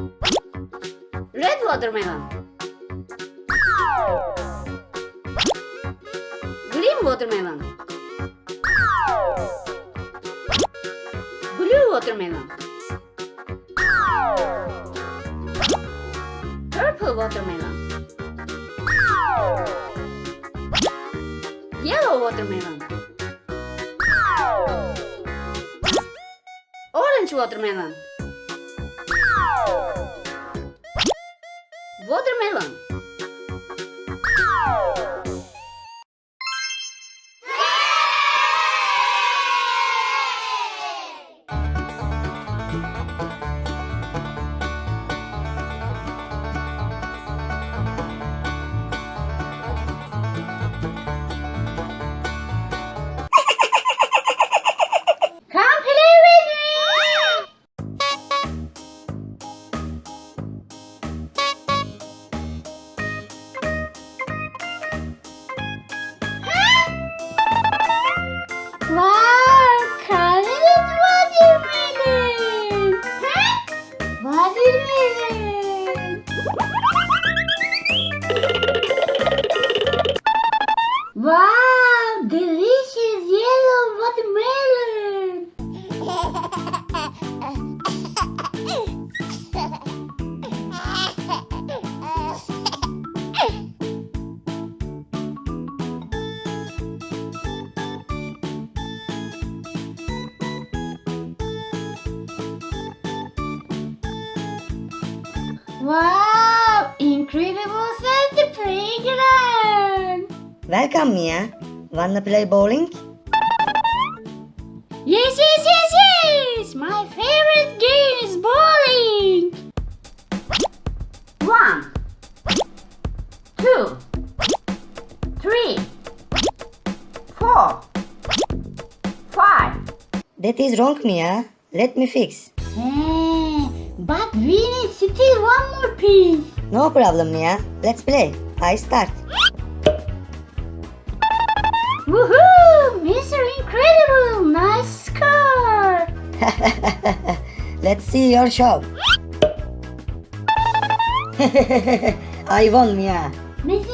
Red watermelon. Green watermelon. Blue watermelon. Purple watermelon. Yellow watermelon. Orange watermelon. Watermelon. Come play with me. Wow, colored watermelon. Watermelon. Wow, delicious yellow watermelon. Wow, incredible at the playground. Welcome, Mia. Wanna play bowling? Yes. My favorite game is bowling. 1, 2, 3, 4, 5. That is wrong, Mia. Let me fix. But we need still one more piece. No problem, Mia. Let's play. I start. Woohoo! Mr. Incredible! Nice score! Let's see your show. I won, Mia. Mr.